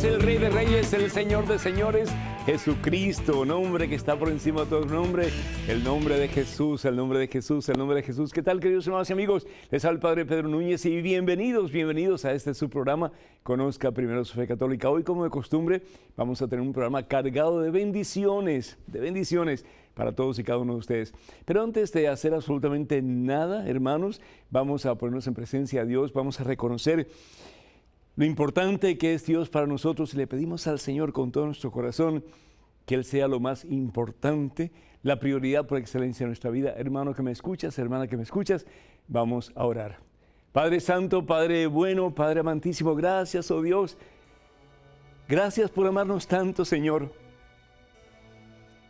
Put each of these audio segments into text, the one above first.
es el Rey de Reyes, el Señor de Señores, Jesucristo, nombre que está por encima de todo nombre, el nombre de Jesús, el nombre de Jesús, el nombre de Jesús. ¿Qué tal, queridos hermanos y amigos? Les habla el Padre Pedro Núñez y bienvenidos a este su programa, Conozca Primero su Fe Católica. Hoy, como de costumbre, vamos a tener un programa cargado de bendiciones para todos y cada uno de ustedes. Pero antes de hacer absolutamente nada, hermanos, vamos a ponernos en presencia de Dios, vamos a reconocer lo importante que es Dios para nosotros y le pedimos al Señor con todo nuestro corazón que Él sea lo más importante, la prioridad por excelencia en nuestra vida. Hermano que me escuchas, hermana que me escuchas, vamos a orar. Padre Santo, Padre bueno, Padre amantísimo, gracias, oh Dios. Gracias por amarnos tanto, Señor.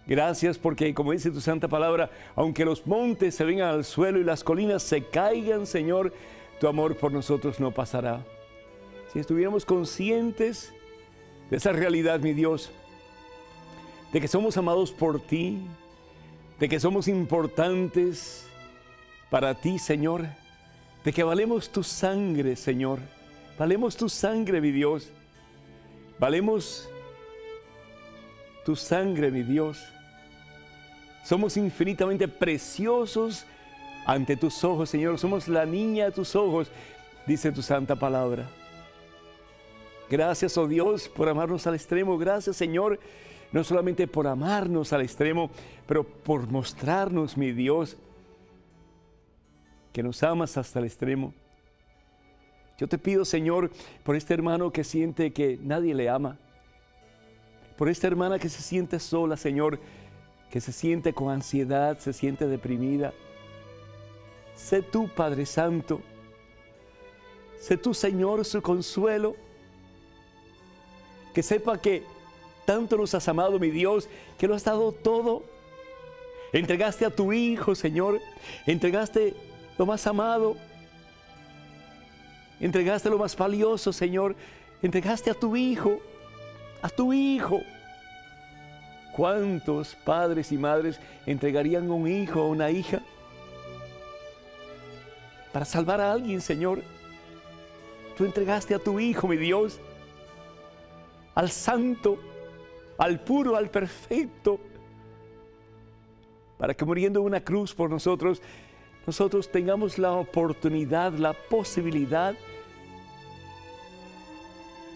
Gracias porque, como dice tu santa palabra, aunque los montes se vengan al suelo y las colinas se caigan, Señor, tu amor por nosotros no pasará. Si estuviéramos conscientes de esa realidad, mi Dios, de que somos amados por ti, de que somos importantes para ti, Señor, de que valemos tu sangre, Señor, valemos tu sangre, mi Dios, valemos tu sangre, mi Dios. Somos infinitamente preciosos ante tus ojos, Señor, somos la niña de tus ojos, dice tu santa palabra. Gracias, oh Dios, por amarnos al extremo. Gracias, Señor, no solamente por amarnos al extremo, pero por mostrarnos, mi Dios, que nos amas hasta el extremo. Yo te pido, Señor, por este hermano que siente que nadie le ama, por esta hermana que se siente sola, Señor, que se siente con ansiedad, se siente deprimida. Sé tú, Padre Santo, sé tú, Señor, su consuelo. Que sepa que tanto nos has amado, mi Dios, que lo has dado todo. Entregaste a tu Hijo, Señor. Entregaste lo más amado. Entregaste lo más valioso, Señor. Entregaste a tu Hijo. A tu Hijo. ¿Cuántos padres y madres entregarían un hijo o una hija para salvar a alguien, Señor? Tú entregaste a tu Hijo, mi Dios, al santo, al puro, al perfecto, para que muriendo en una cruz por nosotros, nosotros tengamos la oportunidad, la posibilidad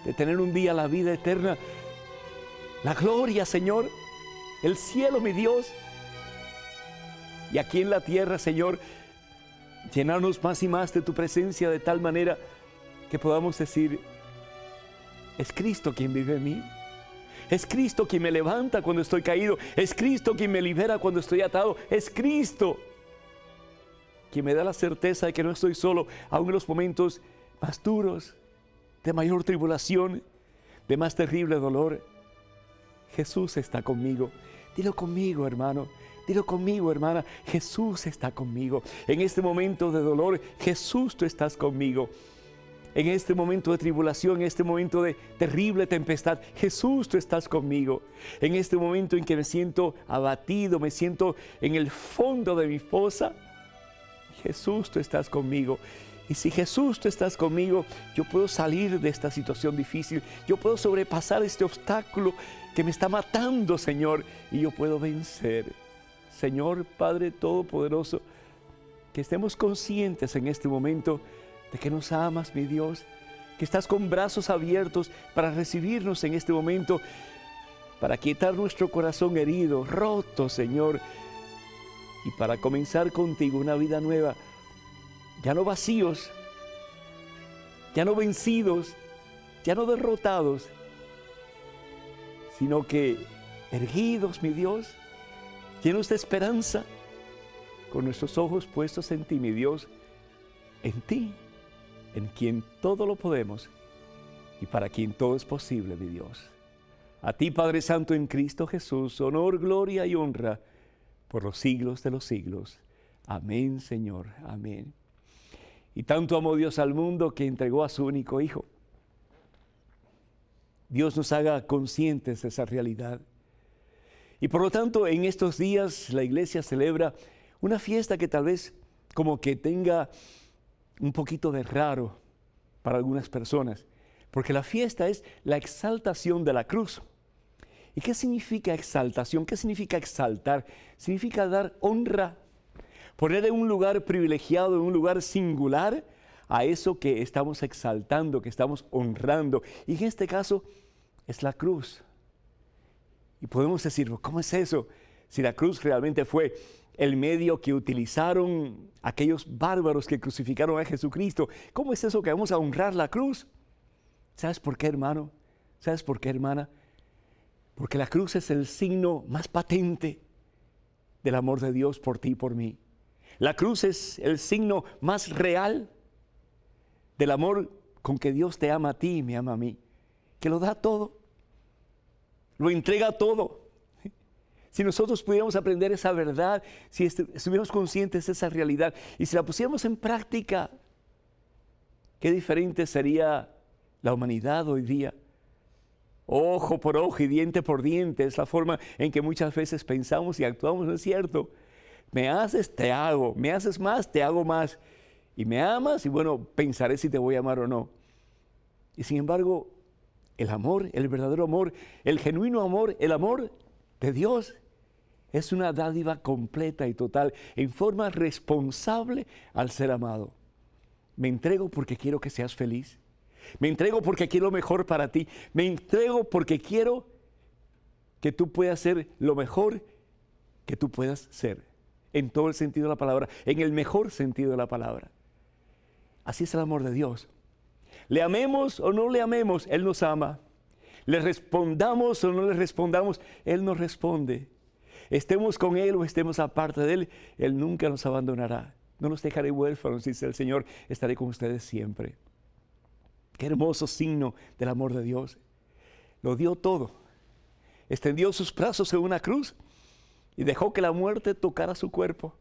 de tener un día la vida eterna, la gloria, Señor, el cielo, mi Dios, y aquí en la tierra, Señor, llenarnos más y más de tu presencia de tal manera que podamos decir: es Cristo quien vive en mí. Es Cristo quien me levanta cuando estoy caído. Es Cristo quien me libera cuando estoy atado. Es Cristo quien me da la certeza de que no estoy solo, aun en los momentos más duros, de mayor tribulación, de más terrible dolor. Jesús está conmigo. Dilo conmigo, hermano. Dilo conmigo, hermana. Jesús está conmigo. En este momento de dolor, Jesús, tú estás conmigo. En este momento de tribulación, en este momento de terrible tempestad, Jesús, tú estás conmigo. En este momento en que me siento abatido, me siento en el fondo de mi fosa, Jesús, tú estás conmigo. Y si Jesús, tú estás conmigo, yo puedo salir de esta situación difícil. Yo puedo sobrepasar este obstáculo que me está matando, Señor, y yo puedo vencer. Señor, Padre Todopoderoso, que estemos conscientes en este momento de que nos amas, mi Dios, que estás con brazos abiertos para recibirnos en este momento, para quietar nuestro corazón herido, roto, Señor, y para comenzar contigo una vida nueva, ya no vacíos, ya no vencidos, ya no derrotados, sino que erguidos, mi Dios, llenos de esperanza, con nuestros ojos puestos en ti, mi Dios, en ti, en quien todo lo podemos y para quien todo es posible, mi Dios. A ti, Padre Santo, en Cristo Jesús, honor, gloria y honra por los siglos de los siglos. Amén, Señor, amén. Y tanto amó Dios al mundo que entregó a su único Hijo. Dios nos haga conscientes de esa realidad. Y por lo tanto, en estos días la iglesia celebra una fiesta que tal vez como que tenga un poquito de raro para algunas personas, porque la fiesta es la exaltación de la cruz. ¿Y qué significa exaltación? ¿Qué significa exaltar? Significa dar honra, poner en un lugar privilegiado, en un lugar singular, a eso que estamos exaltando, que estamos honrando. Y en este caso es la cruz. Y podemos decir, ¿cómo es eso? Si la cruz realmente fue el medio que utilizaron aquellos bárbaros que crucificaron a Jesucristo, ¿cómo es eso que vamos a honrar la cruz? ¿Sabes por qué, hermano? ¿Sabes por qué, hermana? Porque la cruz es el signo más patente del amor de Dios por ti y por mí. La cruz es el signo más real del amor con que Dios te ama a ti y me ama a mí, que lo da todo, lo entrega todo. Si nosotros pudiéramos aprender esa verdad, si estuviéramos conscientes de esa realidad y si la pusiéramos en práctica, qué diferente sería la humanidad hoy día. Ojo por ojo y diente por diente es la forma en que muchas veces pensamos y actuamos, ¿no es cierto? Me haces, te hago. Me haces más, te hago más. Y me amas y bueno, pensaré si te voy a amar o no. Y sin embargo, el amor, el verdadero amor, el genuino amor, el amor de Dios es una dádiva completa y total en forma responsable al ser amado. Me entrego porque quiero que seas feliz. Me entrego porque quiero lo mejor para ti. Me entrego porque quiero que tú puedas ser lo mejor que tú puedas ser. En todo el sentido de la palabra, en el mejor sentido de la palabra. Así es el amor de Dios. Le amemos o no le amemos, Él nos ama. Le respondamos o no le respondamos, Él nos responde. Estemos con Él o estemos aparte de Él, Él nunca nos abandonará. No nos dejaré huérfanos, dice el Señor, estaré con ustedes siempre. Qué hermoso signo del amor de Dios. Lo dio todo. Extendió sus brazos en una cruz y dejó que la muerte tocara su cuerpo.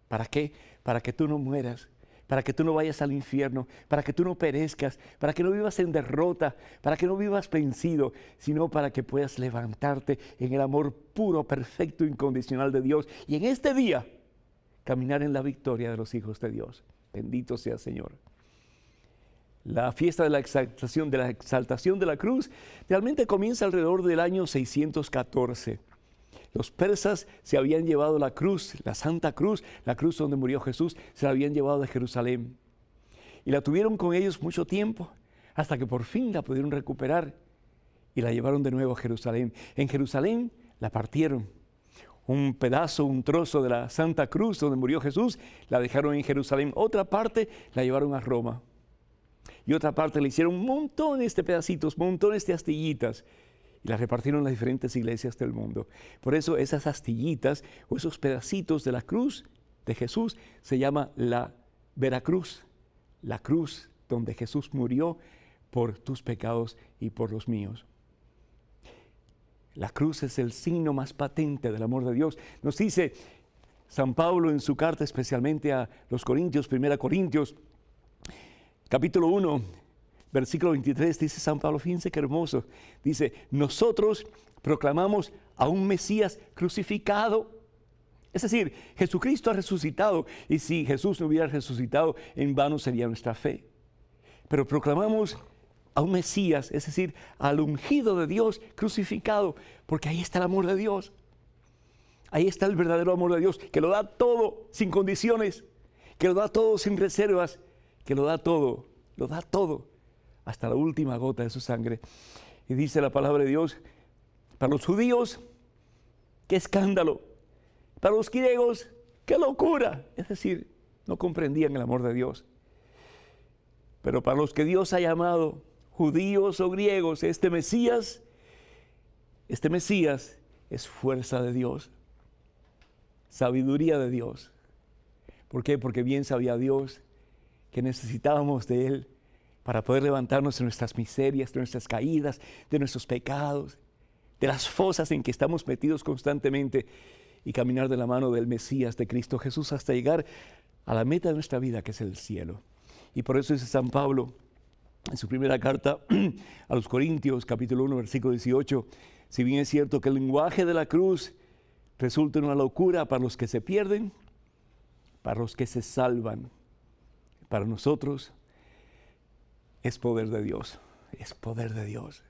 ¿Para qué? Para que tú no mueras, para que tú no vayas al infierno, para que tú no perezcas, para que no vivas en derrota, para que no vivas vencido, sino para que puedas levantarte en el amor puro, perfecto, incondicional de Dios. Y en este día, caminar en la victoria de los hijos de Dios. Bendito sea el Señor. La fiesta de la exaltación de la cruz realmente comienza alrededor del año 614. Los persas se habían llevado la cruz, la Santa Cruz, la cruz donde murió Jesús, se la habían llevado de Jerusalén. Y la tuvieron con ellos mucho tiempo, hasta que por fin la pudieron recuperar y la llevaron de nuevo a Jerusalén. En Jerusalén la partieron. Un pedazo, un trozo de la Santa Cruz donde murió Jesús, la dejaron en Jerusalén. Otra parte la llevaron a Roma. Y otra parte le hicieron montones de pedacitos, montones de astillitas y las repartieron en las diferentes iglesias del mundo. Por eso esas astillitas o esos pedacitos de la cruz de Jesús se llama la Veracruz, la cruz donde Jesús murió por tus pecados y por los míos. La cruz es el signo más patente del amor de Dios. Nos dice San Pablo en su carta especialmente a los Corintios, 1 Corintios, capítulo 1, versículo 23, dice San Pablo, fíjense qué hermoso, dice, nosotros proclamamos a un Mesías crucificado. Es decir, Jesucristo ha resucitado, y si Jesús no hubiera resucitado, en vano sería nuestra fe. Pero proclamamos a un Mesías, es decir, al ungido de Dios crucificado, porque ahí está el amor de Dios. Ahí está el verdadero amor de Dios, que lo da todo sin condiciones, que lo da todo sin reservas, que lo da todo, hasta la última gota de su sangre. Y dice la palabra de Dios, para los judíos, qué escándalo, para los griegos, qué locura. Es decir, no comprendían el amor de Dios. Pero para los que Dios ha llamado, judíos o griegos, este Mesías es fuerza de Dios, sabiduría de Dios. ¿Por qué? Porque bien sabía Dios que necesitábamos de Él para poder levantarnos de nuestras miserias, de nuestras caídas, de nuestros pecados, de las fosas en que estamos metidos constantemente y caminar de la mano del Mesías, de Cristo Jesús, hasta llegar a la meta de nuestra vida, que es el cielo. Y por eso dice San Pablo en su primera carta a los Corintios, capítulo 1, versículo 18, si bien es cierto que el lenguaje de la cruz resulta una locura para los que se pierden, para los que se salvan, para nosotros es poder de Dios. es poder de Dios.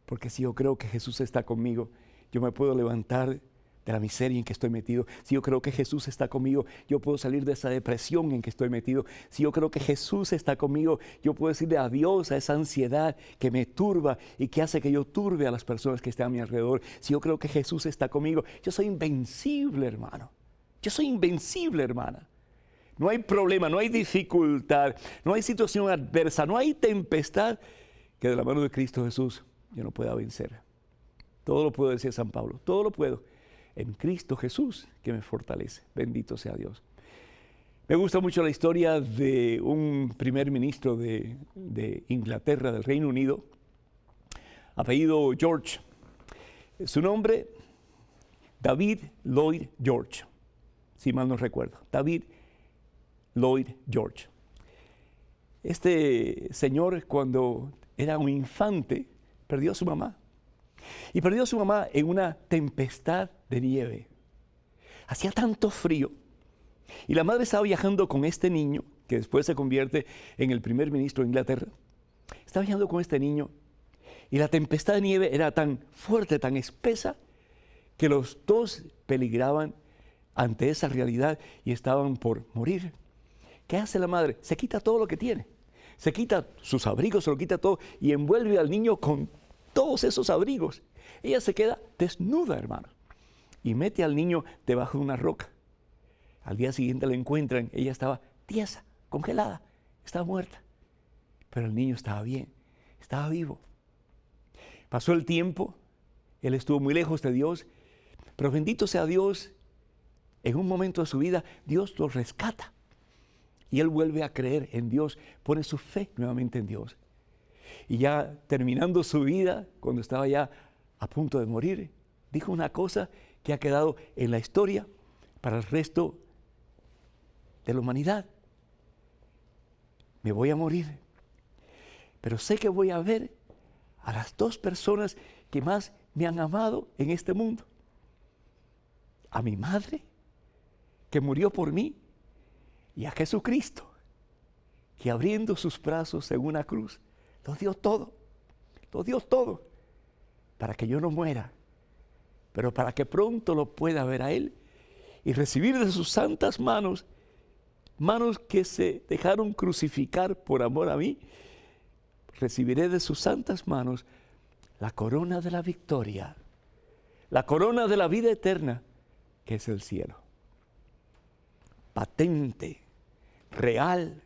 Porque si yo creo que Jesús está conmigo, yo me puedo levantar de la miseria en que estoy metido. Si yo creo que Jesús está conmigo, yo puedo salir de esa depresión en que estoy metido. Si yo creo que Jesús está conmigo, yo puedo decirle adiós a esa ansiedad que me turba y que hace que yo turbe a las personas que están a mi alrededor. Si yo creo que Jesús está conmigo, yo soy invencible, hermano. Yo soy invencible, hermana. No hay problema, no hay dificultad, no hay situación adversa, no hay tempestad que de la mano de Cristo Jesús yo no pueda vencer. Todo lo puedo, decía San Pablo, todo lo puedo en Cristo Jesús que me fortalece. Bendito sea Dios. Me gusta mucho la historia de un primer ministro de Inglaterra, del Reino Unido, apellido George. Su nombre, David Lloyd George, si mal no recuerdo. David Lloyd George. Este señor, cuando era un infante, perdió a su mamá. Y perdió a su mamá en una tempestad de nieve. Hacía tanto frío. Y la madre estaba viajando con este niño, que después se convierte en el primer ministro de Inglaterra. Estaba viajando con este niño. Y la tempestad de nieve era tan fuerte, tan espesa, que los dos peligraban ante esa realidad y estaban por morir. ¿Qué hace la madre? Se quita todo lo que tiene. Se quita sus abrigos, se lo quita todo y envuelve al niño con todos esos abrigos. Ella se queda desnuda, hermano, y mete al niño debajo de una roca. Al día siguiente la encuentran, ella estaba tiesa, congelada, estaba muerta. Pero el niño estaba bien, estaba vivo. Pasó el tiempo, él estuvo muy lejos de Dios, pero bendito sea Dios, en un momento de su vida, Dios lo rescata. Y él vuelve a creer en Dios, pone su fe nuevamente en Dios. Y ya terminando su vida, cuando estaba ya a punto de morir, dijo una cosa que ha quedado en la historia para el resto de la humanidad. Me voy a morir, pero sé que voy a ver a las dos personas que más me han amado en este mundo. A mi madre, que murió por mí, y a Jesucristo, que abriendo sus brazos en una cruz, lo dio todo, para que yo no muera, pero para que pronto lo pueda ver a Él y recibir de sus santas manos, manos que se dejaron crucificar por amor a mí, recibiré de sus santas manos la corona de la victoria, la corona de la vida eterna, que es el cielo. Patente, real,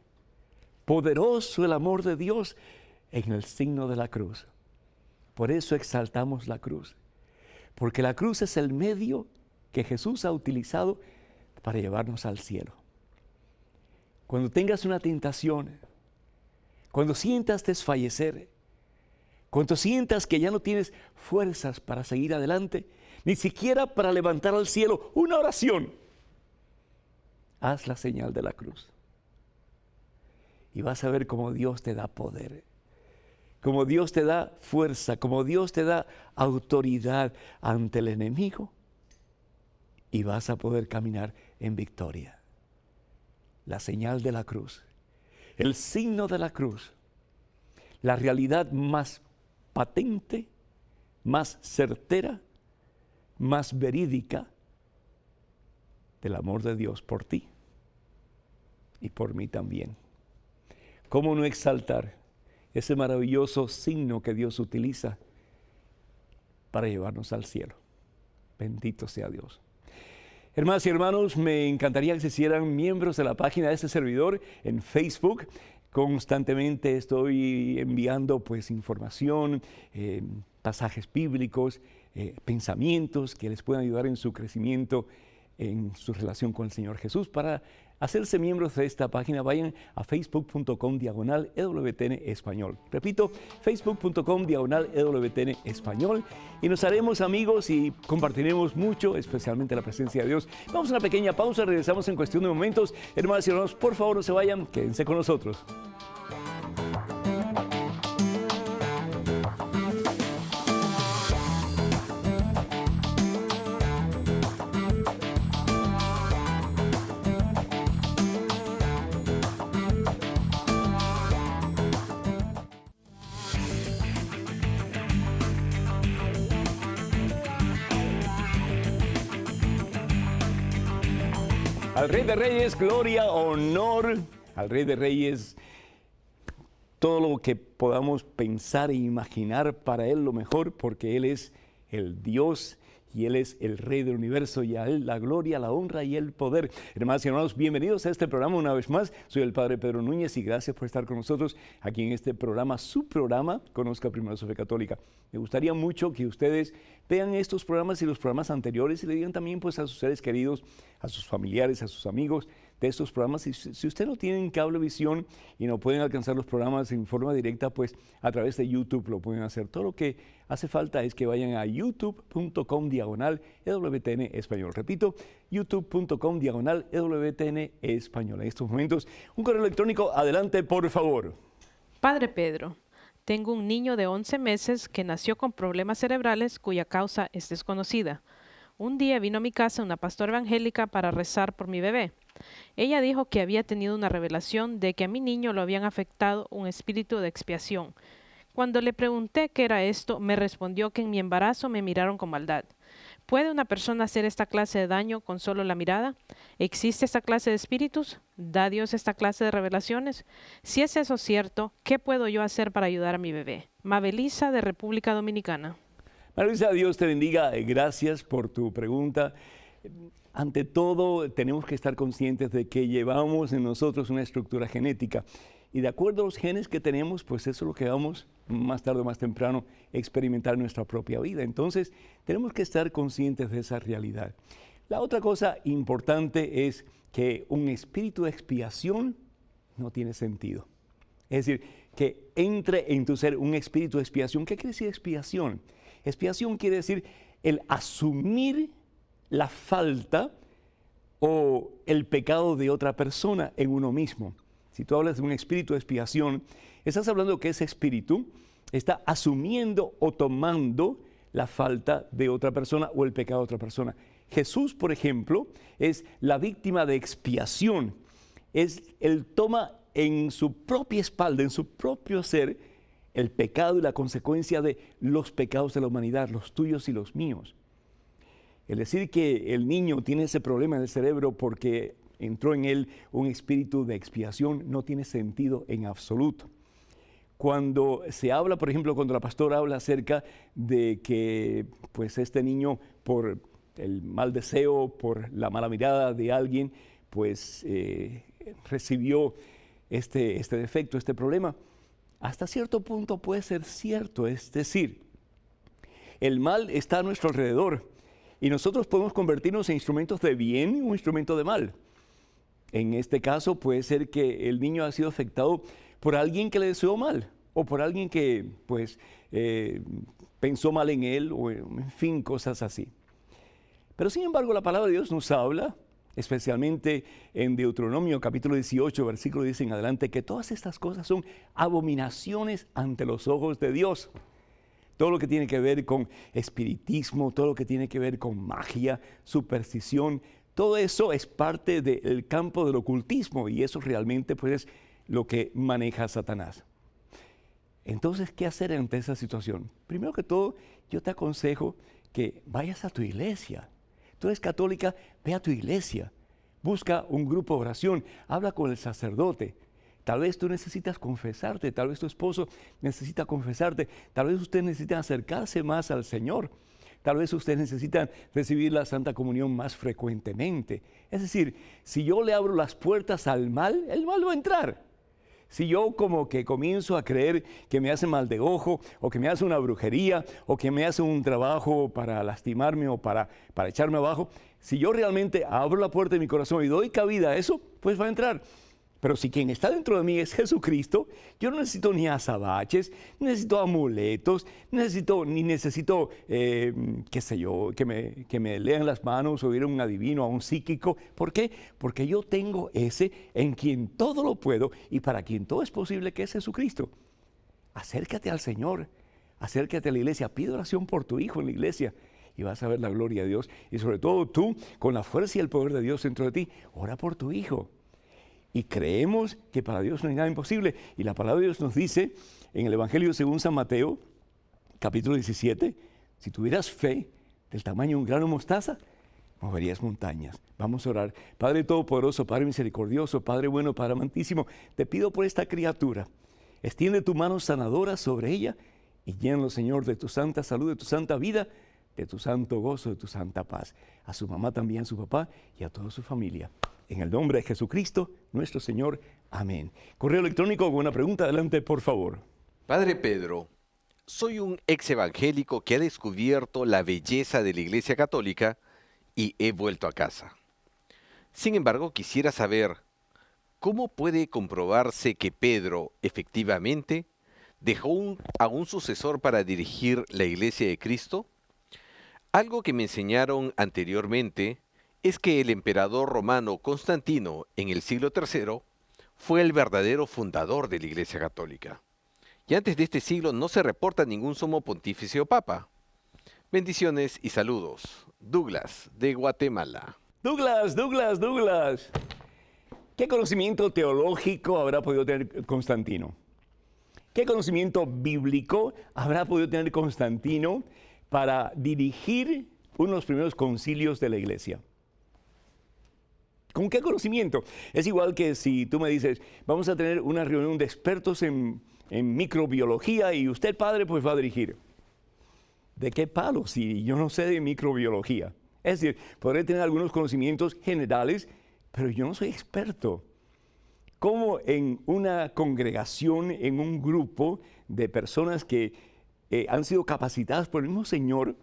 poderoso el amor de Dios en el signo de la cruz. Por eso exaltamos la cruz, porque la cruz es el medio que Jesús ha utilizado para llevarnos al cielo. Cuando tengas una tentación, cuando sientas desfallecer, cuando sientas que ya no tienes fuerzas para seguir adelante, ni siquiera para levantar al cielo una oración, haz la señal de la cruz. Y vas a ver cómo Dios te da poder, cómo Dios te da fuerza, cómo Dios te da autoridad ante el enemigo. Y vas a poder caminar en victoria. La señal de la cruz, el signo de la cruz, la realidad más patente, más certera, más verídica del amor de Dios por ti y por mí también. ¿Cómo no exaltar ese maravilloso signo que Dios utiliza para llevarnos al cielo? Bendito sea Dios. Hermanas y hermanos, me encantaría que se hicieran miembros de la página de este servidor en Facebook. Constantemente estoy enviando información, pasajes bíblicos, pensamientos que les puedan ayudar en su crecimiento, en su relación con el Señor Jesús. Para hacerse miembros de esta página, vayan a facebook.com/EWTN Español. Repito, facebook.com/EWTN Español. Y nos haremos amigos y compartiremos mucho, especialmente la presencia de Dios. Vamos a una pequeña pausa, regresamos en cuestión de momentos. Hermanas y hermanos, por favor no se vayan, quédense con nosotros. Al Rey de Reyes, gloria, honor. Al Rey de Reyes, todo lo que podamos pensar e imaginar para Él lo mejor, porque Él es el Dios y Él es el Rey del universo, y a Él la gloria, la honra y el poder. Hermanas y hermanos, bienvenidos a este programa una vez más. Soy el Padre Pedro Núñez y gracias por estar con nosotros aquí en este programa, su programa, Conozca Primero su Fe Católica. Me gustaría mucho que ustedes vean estos programas y los programas anteriores y le digan también pues a sus seres queridos, a sus familiares, a sus amigos de estos programas. Si usted no tiene cablevisión y no pueden alcanzar los programas en forma directa, pues a través de YouTube lo pueden hacer. Todo lo que hace falta es que vayan a youtube.com/EWTN Español. Repito, youtube.com/EWTN Español. En estos momentos, un correo electrónico. Adelante, por favor. Padre Pedro, tengo un niño de 11 meses que nació con problemas cerebrales cuya causa es desconocida. Un día vino a mi casa una pastora evangélica para rezar por mi bebé. Ella dijo que había tenido una revelación de que a mi niño lo habían afectado un espíritu de expiación. Cuando le pregunté qué era esto, me respondió que en mi embarazo me miraron con maldad. ¿Puede una persona hacer esta clase de daño con solo la mirada? ¿Existe esta clase de espíritus? ¿Da Dios esta clase de revelaciones? Si es eso cierto, ¿qué puedo yo hacer para ayudar a mi bebé? Mabelisa, de República Dominicana. Mabelisa, Dios te bendiga. Gracias por tu pregunta. Ante todo, tenemos que estar conscientes de que llevamos en nosotros una estructura genética. Y de acuerdo a los genes que tenemos, pues eso es lo que vamos más tarde o más temprano experimentar en nuestra propia vida. Entonces, tenemos que estar conscientes de esa realidad. La otra cosa importante es que un espíritu de expiación no tiene sentido. Es decir, que entre en tu ser un espíritu de expiación. ¿Qué quiere decir expiación? Expiación quiere decir el asumir la falta o el pecado de otra persona en uno mismo. Si tú hablas de un espíritu de expiación, estás hablando que ese espíritu está asumiendo o tomando la falta de otra persona o el pecado de otra persona. Jesús, por ejemplo, es la víctima de expiación. Él toma en su propia espalda, en su propio ser, el pecado y la consecuencia de los pecados de la humanidad, los tuyos y los míos. El decir que el niño tiene ese problema en el cerebro porque entró en él un espíritu de expiación no tiene sentido en absoluto. Cuando se habla, por ejemplo, cuando la pastora habla acerca de que pues este niño por el mal deseo, por la mala mirada de alguien, pues recibió este defecto, este problema, hasta cierto punto puede ser cierto. Es decir, el mal está a nuestro alrededor y nosotros podemos convertirnos en instrumentos de bien o instrumentos de mal. En este caso puede ser que el niño ha sido afectado por alguien que le deseó mal o por alguien que pues pensó mal en él o en fin, cosas así. Pero sin embargo la palabra de Dios nos habla, especialmente en Deuteronomio capítulo 18, versículo 10 en adelante, que todas estas cosas son abominaciones ante los ojos de Dios. Todo lo que tiene que ver con espiritismo, todo lo que tiene que ver con magia, superstición, todo eso es parte del campo del ocultismo y eso realmente pues es lo que maneja Satanás. Entonces, ¿qué hacer ante esa situación? Primero que todo, yo te aconsejo que vayas a tu iglesia. Tú eres católica, ve a tu iglesia, busca un grupo de oración, habla con el sacerdote. Tal vez tú necesitas confesarte, tal vez tu esposo necesita confesarte, tal vez usted necesita acercarse más al Señor. Tal vez ustedes necesitan recibir la Santa Comunión más frecuentemente. Es decir, si yo le abro las puertas al mal, el mal va a entrar. Si yo como que comienzo a creer que me hace mal de ojo, o que me hace una brujería, o que me hace un trabajo para lastimarme o para echarme abajo, si yo realmente abro la puerta de mi corazón y doy cabida a eso, pues va a entrar. Pero si quien está dentro de mí es Jesucristo, yo no necesito ni azabaches, necesito amuletos, necesito qué sé yo, que me lean las manos o ir a un adivino, a un psíquico. ¿Por qué? Porque yo tengo ese en quien todo lo puedo y para quien todo es posible, que es Jesucristo. Acércate al Señor, acércate a la iglesia, pide oración por tu hijo en la iglesia y vas a ver la gloria de Dios. Y sobre todo tú, con la fuerza y el poder de Dios dentro de ti, ora por tu hijo. Y creemos que para Dios no hay nada imposible. Y la palabra de Dios nos dice en el Evangelio según San Mateo, capítulo 17, si tuvieras fe del tamaño de un grano de mostaza, moverías montañas. Vamos a orar. Padre Todopoderoso, Padre Misericordioso, Padre Bueno, Padre Amantísimo, te pido por esta criatura. Extiende tu mano sanadora sobre ella y llénalo, Señor, de tu santa salud, de tu santa vida, de tu santo gozo, de tu santa paz. A su mamá también, a su papá y a toda su familia. En el nombre de Jesucristo, nuestro Señor. Amén. Correo electrónico con una pregunta. Adelante, por favor. Padre Pedro, soy un ex evangélico que ha descubierto la belleza de la Iglesia Católica y he vuelto a casa. Sin embargo, quisiera saber, ¿cómo puede comprobarse que Pedro, efectivamente, dejó a un sucesor para dirigir la Iglesia de Cristo? Algo que me enseñaron anteriormente es que el emperador romano Constantino, en el siglo III, fue el verdadero fundador de la Iglesia Católica. Y antes de este siglo no se reporta ningún sumo pontífice o papa. Bendiciones y saludos. Douglas, de Guatemala. Douglas. ¿Qué conocimiento teológico habrá podido tener Constantino? ¿Qué conocimiento bíblico habrá podido tener Constantino para dirigir uno de los primeros concilios de la iglesia? ¿Con qué conocimiento? Es igual que si tú me dices, vamos a tener una reunión de expertos en microbiología y usted, padre, pues va a dirigir. ¿De qué palo si yo no sé de microbiología? Es decir, podré tener algunos conocimientos generales, pero yo no soy experto. ¿Cómo en una congregación, en un grupo de personas que han sido capacitadas por el mismo Señor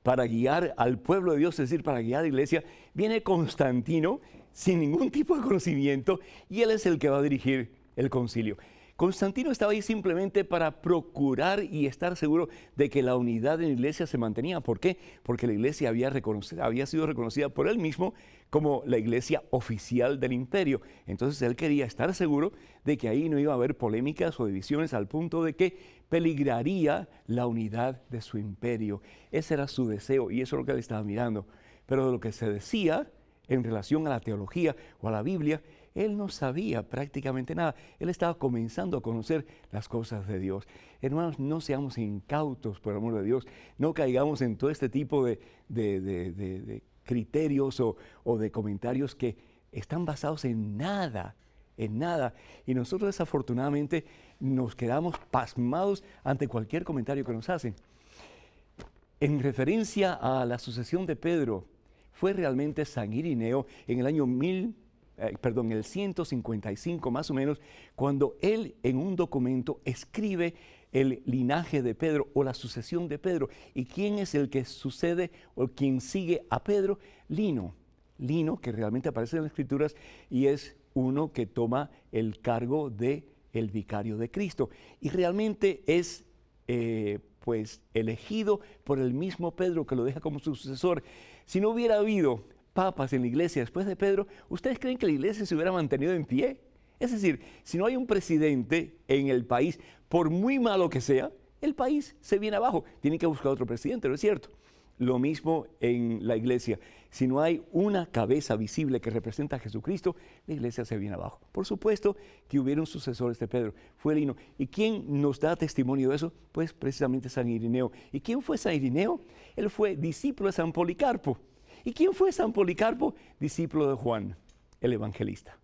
para guiar al pueblo de Dios, es decir, para guiar a la iglesia, viene Constantino sin ningún tipo de conocimiento y él es el que va a dirigir el concilio? Constantino estaba ahí simplemente para procurar y estar seguro de que la unidad en la iglesia se mantenía. ¿Por qué? Porque la iglesia había sido reconocida por él mismo como la iglesia oficial del imperio. Entonces él quería estar seguro de que ahí no iba a haber polémicas o divisiones al punto de que peligraría la unidad de su imperio. Ese era su deseo y eso es lo que él estaba mirando. Pero de lo que se decía en relación a la teología o a la Biblia, él no sabía prácticamente nada. Él estaba comenzando a conocer las cosas de Dios. Hermanos, no seamos incautos por el amor de Dios. No caigamos en todo este tipo de criterios o de comentarios que están basados en nada. Y nosotros desafortunadamente nos quedamos pasmados ante cualquier comentario que nos hacen. En referencia a la sucesión de Pedro, fue realmente San Irineo en el año el 155 más o menos, cuando él en un documento escribe el linaje de Pedro o la sucesión de Pedro. ¿Y quién es el que sucede o quien sigue a Pedro? Lino, que realmente aparece en las Escrituras y es uno que toma el cargo de el vicario de Cristo. Y realmente es pues elegido por el mismo Pedro que lo deja como su sucesor. Si no hubiera habido papas en la iglesia después de Pedro, ¿ustedes creen que la iglesia se hubiera mantenido en pie? Es decir, si no hay un presidente en el país, por muy malo que sea, el país se viene abajo. Tienen que buscar otro presidente, ¿no es cierto? Lo mismo en la iglesia. Si no hay una cabeza visible que representa a Jesucristo, la iglesia se viene abajo. Por supuesto que hubiera un sucesor de Pedro, fue Lino. ¿Y quién nos da testimonio de eso? Pues precisamente San Irineo. ¿Y quién fue San Irineo? Él fue discípulo de San Policarpo. ¿Y quién fue San Policarpo? Discípulo de Juan, el evangelista.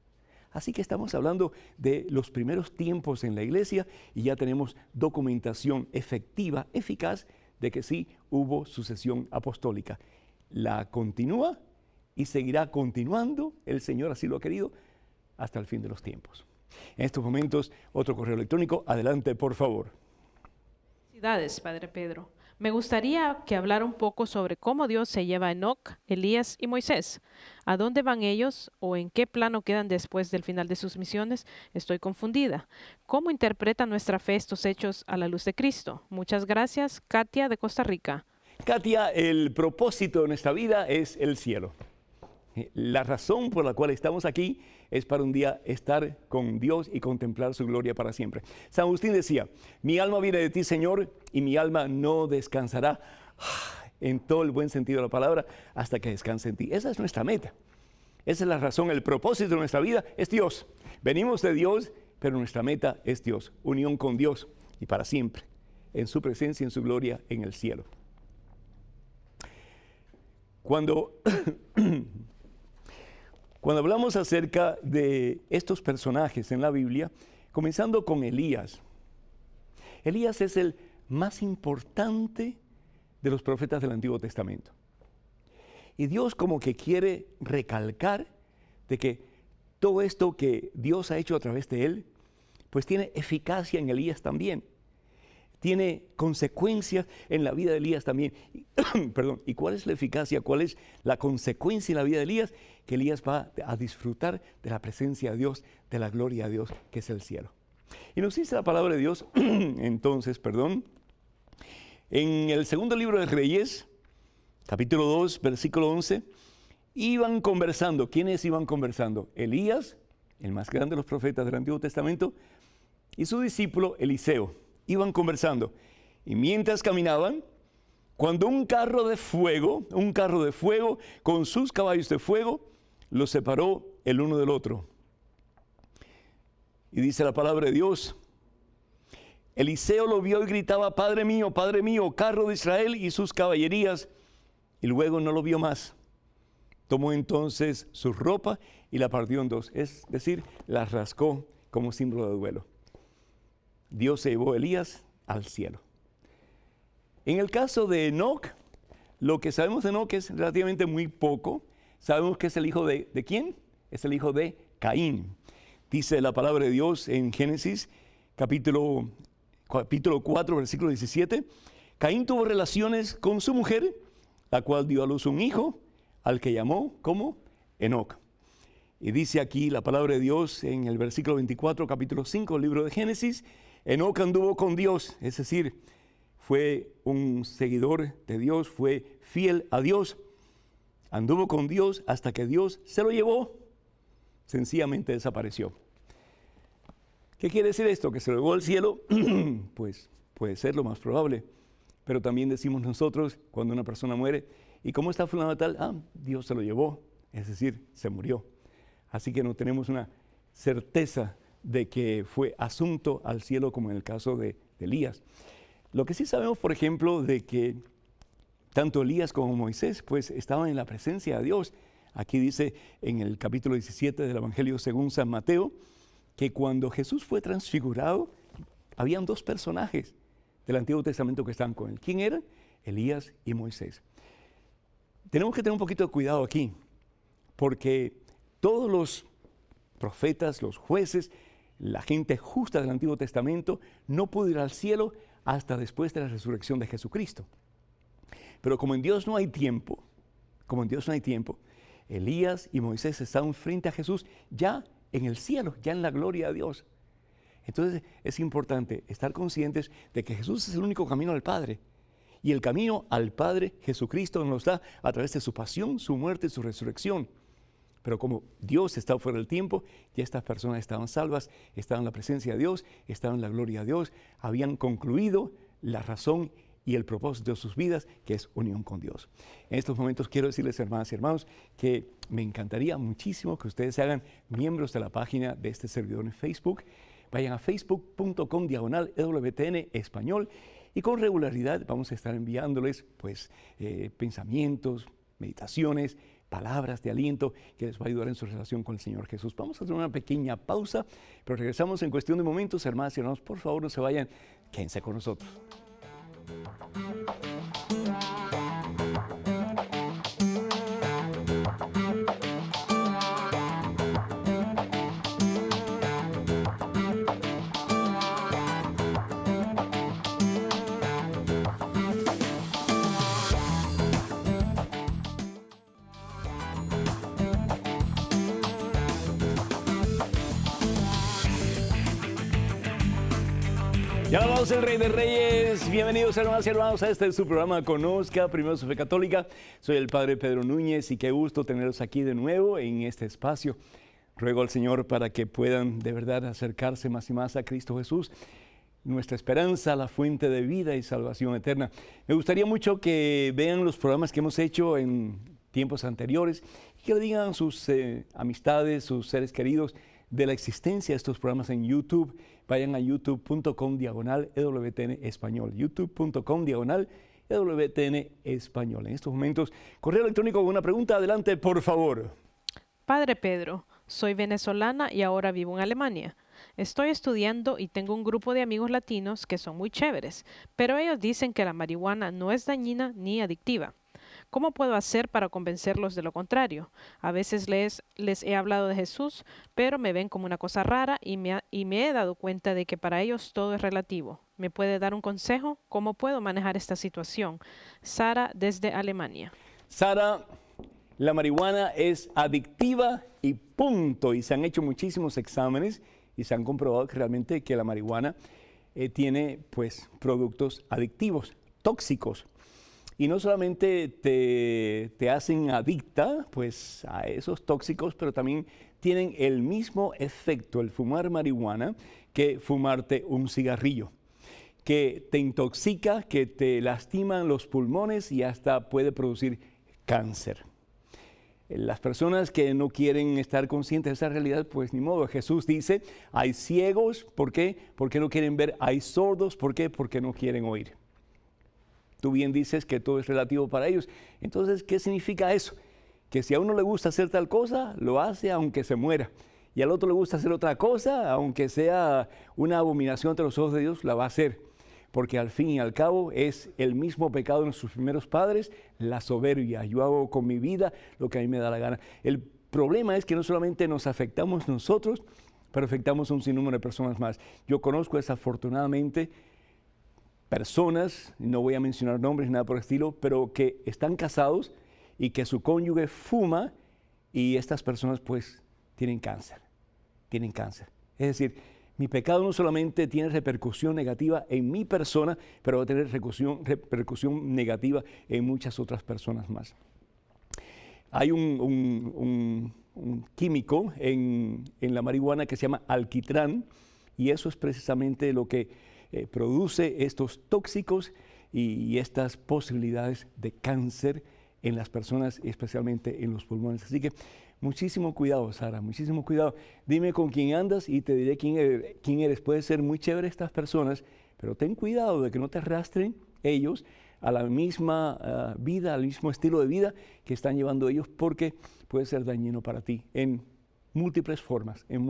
Así que estamos hablando de los primeros tiempos en la iglesia y ya tenemos documentación efectiva, eficaz, de que sí hubo sucesión apostólica. La continúa y seguirá continuando, el Señor así lo ha querido, hasta el fin de los tiempos. En estos momentos, otro correo electrónico. Adelante, por favor. Felicidades, Padre Pedro. Me gustaría que hablara un poco sobre cómo Dios se lleva a Enoc, Elías y Moisés. ¿A dónde van ellos o en qué plano quedan después del final de sus misiones? Estoy confundida. ¿Cómo interpreta nuestra fe estos hechos a la luz de Cristo? Muchas gracias, Katia de Costa Rica. Katia, el propósito de nuestra vida es el cielo. La razón por la cual estamos aquí es para un día estar con Dios y contemplar su gloria para siempre. San Agustín decía, mi alma viene de ti, Señor, y mi alma no descansará, en todo el buen sentido de la palabra, hasta que descanse en ti. Esa es nuestra meta. Esa es la razón, el propósito de nuestra vida es Dios. Venimos de Dios, pero nuestra meta es Dios. Unión con Dios y para siempre, en su presencia, en su gloria, en el cielo. Cuando, cuando hablamos acerca de estos personajes en la Biblia, comenzando con Elías. Elías es el más importante de los profetas del Antiguo Testamento. Y Dios como que quiere recalcar de que todo esto que Dios ha hecho a través de él, pues tiene eficacia en Elías también. Tiene consecuencias en la vida de Elías también. Perdón, ¿y cuál es la eficacia? ¿Cuál es la consecuencia en la vida de Elías? Que Elías va a disfrutar de la presencia de Dios, de la gloria de Dios, que es el cielo. Y nos dice la palabra de Dios, entonces, en el segundo libro de Reyes, capítulo 2, versículo 11, iban conversando. ¿Quiénes iban conversando? Elías, el más grande de los profetas del Antiguo Testamento, y su discípulo Eliseo. Iban conversando. Y mientras caminaban, cuando un carro de fuego con sus caballos de fuego, los separó el uno del otro. Y dice la palabra de Dios, Eliseo lo vio y gritaba, Padre mío, carro de Israel y sus caballerías. Y luego no lo vio más. Tomó entonces su ropa y la partió en dos, es decir, la rascó como símbolo de duelo. Dios se llevó a Elías al cielo. En el caso de Enoc, lo que sabemos de Enoc es relativamente muy poco. Sabemos que es el hijo ¿de quién? Es el hijo de Caín. Dice la palabra de Dios en Génesis, capítulo 4, versículo 17. Caín tuvo relaciones con su mujer, la cual dio a luz un hijo, al que llamó como Enoc. Y dice aquí la palabra de Dios en el versículo 24, capítulo 5, libro de Génesis, Enoc anduvo con Dios, es decir, fue un seguidor de Dios, fue fiel a Dios, anduvo con Dios hasta que Dios se lo llevó, sencillamente desapareció. ¿Qué quiere decir esto? ¿Que se lo llevó al cielo? Pues puede ser lo más probable, pero también decimos nosotros cuando una persona muere, ¿y cómo está fulano de tal? Dios se lo llevó, es decir, se murió. Así que no tenemos una certeza de que fue asunto al cielo como en el caso de Elías. Lo que sí sabemos, por ejemplo, de que tanto Elías como Moisés pues estaban en la presencia de Dios. Aquí dice en el capítulo 17 del Evangelio según San Mateo, que cuando Jesús fue transfigurado, habían dos personajes del Antiguo Testamento que estaban con él. ¿Quién eran? Elías y Moisés. Tenemos que tener un poquito de cuidado aquí, porque todos los profetas, los jueces, la gente justa del Antiguo Testamento no pudo ir al cielo hasta después de la resurrección de Jesucristo. Pero como en Dios no hay tiempo, Elías y Moisés estaban frente a Jesús ya en el cielo, ya en la gloria de Dios. Entonces es importante estar conscientes de que Jesús es el único camino al Padre. Y el camino al Padre Jesucristo nos da a través de su pasión, su muerte y su resurrección. Pero como Dios está fuera del tiempo, ya estas personas estaban salvas, estaban en la presencia de Dios, estaban en la gloria de Dios, habían concluido la razón y el propósito de sus vidas, que es unión con Dios. En estos momentos quiero decirles, hermanas y hermanos, que me encantaría muchísimo que ustedes se hagan miembros de la página de este servidor en Facebook. Vayan a facebook.com/EWTN Español y con regularidad vamos a estar enviándoles pensamientos, meditaciones, palabras de aliento que les va a ayudar en su relación con el Señor Jesús. Vamos a hacer una pequeña pausa, pero regresamos en cuestión de momentos. Hermanas y hermanos, por favor no se vayan, quédense con nosotros. Ya alabamos el Rey de Reyes. Bienvenidos, hermanas y hermanos, a este su programa Conozca Primero su Fe Católica. Soy el Padre Pedro Núñez y qué gusto tenerlos aquí de nuevo en este espacio. Ruego al Señor para que puedan de verdad acercarse más y más a Cristo Jesús, nuestra esperanza, la fuente de vida y salvación eterna. Me gustaría mucho que vean los programas que hemos hecho en tiempos anteriores y que le digan a sus amistades, sus seres queridos, de la existencia de estos programas en YouTube. Vayan a youtube.com/EWTN Español, youtube.com/EWTN EWTN Español. En estos momentos, correo electrónico con una pregunta. Adelante, por favor. Padre Pedro, soy venezolana y ahora vivo en Alemania. Estoy estudiando y tengo un grupo de amigos latinos que son muy chéveres, pero ellos dicen que la marihuana no es dañina ni adictiva. ¿Cómo puedo hacer para convencerlos de lo contrario? A veces les he hablado de Jesús, pero me ven como una cosa rara y me he dado cuenta de que para ellos todo es relativo. ¿Me puede dar un consejo? ¿Cómo puedo manejar esta situación? Sara, desde Alemania. Sara, la marihuana es adictiva y punto. Y se han hecho muchísimos exámenes y se han comprobado que realmente que la marihuana tiene pues productos adictivos, tóxicos. Y no solamente te hacen adicta pues a esos tóxicos, pero también tienen el mismo efecto el fumar marihuana que fumarte un cigarrillo, que te intoxica, que te lastiman los pulmones y hasta puede producir cáncer. Las personas que no quieren estar conscientes de esa realidad, pues ni modo. Jesús dice, hay ciegos, ¿por qué? Porque no quieren ver, hay sordos, ¿por qué? Porque no quieren oír. Tú bien dices que todo es relativo para ellos. Entonces, ¿qué significa eso? Que si a uno le gusta hacer tal cosa, lo hace aunque se muera. Y al otro le gusta hacer otra cosa, aunque sea una abominación ante los ojos de Dios, la va a hacer. Porque al fin y al cabo es el mismo pecado de nuestros primeros padres, la soberbia. Yo hago con mi vida lo que a mí me da la gana. El problema es que no solamente nos afectamos nosotros, pero afectamos a un sinnúmero de personas más. Yo conozco desafortunadamente personas, no voy a mencionar nombres, nada por el estilo, pero que están casados y que su cónyuge fuma y estas personas pues tienen cáncer. Es decir, mi pecado no solamente tiene repercusión negativa en mi persona, pero va a tener repercusión negativa en muchas otras personas más. Hay un químico en la marihuana que se llama alquitrán y eso es precisamente lo que produce estos tóxicos y estas posibilidades de cáncer en las personas, especialmente en los pulmones. Así que muchísimo cuidado, Sara, muchísimo cuidado. Dime con quién andas y te diré quién eres. Puede ser muy chévere estas personas, pero ten cuidado de que no te arrastren ellos a la misma vida, al mismo estilo de vida que están llevando ellos, porque puede ser dañino para ti en múltiples formas, En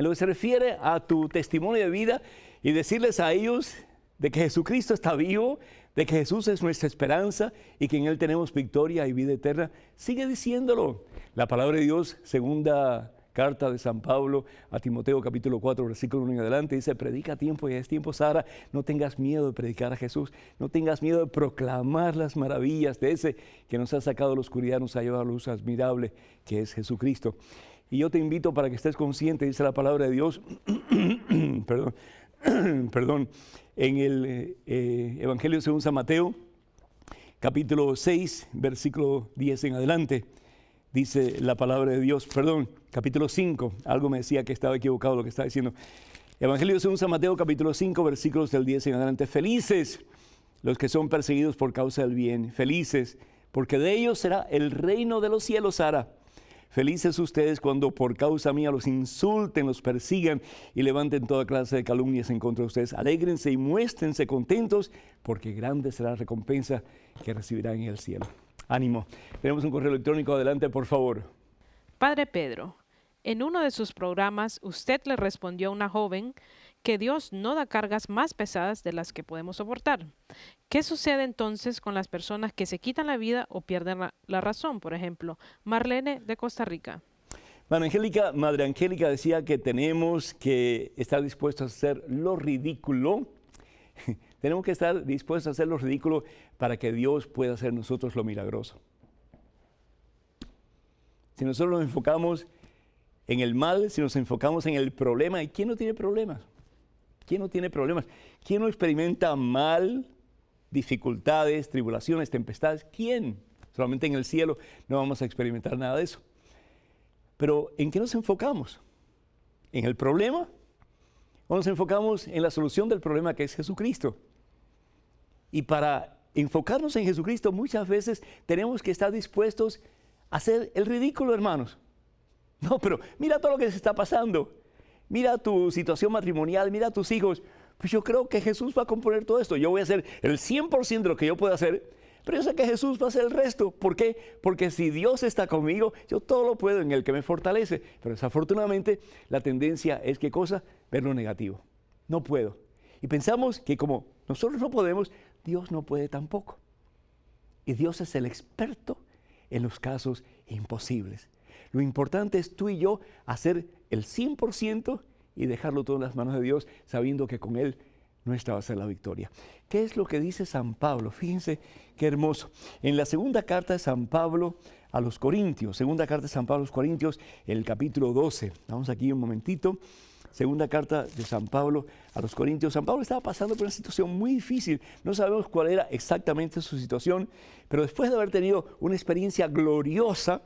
lo que se refiere a tu testimonio de vida y decirles a ellos de que Jesucristo está vivo, de que Jesús es nuestra esperanza y que en Él tenemos victoria y vida eterna, sigue diciéndolo. La palabra de Dios, segunda carta de San Pablo a Timoteo, capítulo 4, versículo 1 en adelante, dice, predica a tiempo y es tiempo, Sara, no tengas miedo de predicar a Jesús, no tengas miedo de proclamar las maravillas de ese que nos ha sacado de la oscuridad, nos ha llevado a la luz admirable, que es Jesucristo. Y yo te invito para que estés consciente, dice la palabra de Dios, perdón, en el Evangelio según San Mateo, capítulo 6, versículo 10 en adelante, dice la palabra de Dios, capítulo 5, algo me decía que estaba equivocado lo que estaba diciendo. Evangelio según San Mateo, capítulo 5, versículos del 10 en adelante. Felices los que son perseguidos por causa del bien, felices, porque de ellos será el reino de los cielos, Sara. Felices ustedes cuando por causa mía los insulten, los persigan y levanten toda clase de calumnias en contra de ustedes. Alégrense y muéstrense contentos, porque grande será la recompensa que recibirán en el cielo. Ánimo. Tenemos un correo electrónico. Adelante, por favor. Padre Pedro, en uno de sus programas usted le respondió a una joven que Dios no da cargas más pesadas de las que podemos soportar. ¿Qué sucede entonces con las personas que se quitan la vida o pierden la razón? Por ejemplo, Marlene de Costa Rica. Madre Angélica decía que tenemos que estar dispuestos a hacer lo ridículo. Tenemos que estar dispuestos a hacer lo ridículo para que Dios pueda hacer nosotros lo milagroso. Si nosotros nos enfocamos en el mal, si nos enfocamos en el problema, ¿y quién no tiene problemas? ¿Quién no tiene problemas? ¿Quién no experimenta mal, dificultades, tribulaciones, tempestades? ¿Quién? Solamente en el cielo no vamos a experimentar nada de eso. Pero ¿en qué nos enfocamos? ¿En el problema? ¿O nos enfocamos en la solución del problema que es Jesucristo? Y para enfocarnos en Jesucristo muchas veces tenemos que estar dispuestos a hacer el ridículo, hermanos. No, pero mira todo lo que se está pasando. Mira tu situación matrimonial, mira a tus hijos. pues yo creo que Jesús va a componer todo esto. Yo voy a hacer el 100% de lo que yo pueda hacer, pero yo sé que Jesús va a hacer el resto. ¿Por qué? Porque si Dios está conmigo, yo todo lo puedo en el que me fortalece. Pero desafortunadamente la tendencia es, ¿qué cosa? Ver lo negativo. No puedo. Y pensamos que como nosotros no podemos, Dios no puede tampoco. Y Dios es el experto en los casos imposibles. Lo importante es tú y yo hacer el 100% y dejarlo todo en las manos de Dios, sabiendo que con Él nuestra va a ser la victoria. ¿Qué es lo que dice San Pablo? Fíjense qué hermoso. En la segunda carta de San Pablo a los Corintios, segunda carta de San Pablo a los Corintios, el capítulo 12. Vamos aquí un momentito. Segunda carta de San Pablo a los Corintios. San Pablo estaba pasando por una situación muy difícil. No sabemos cuál era exactamente su situación, pero después de haber tenido una experiencia gloriosa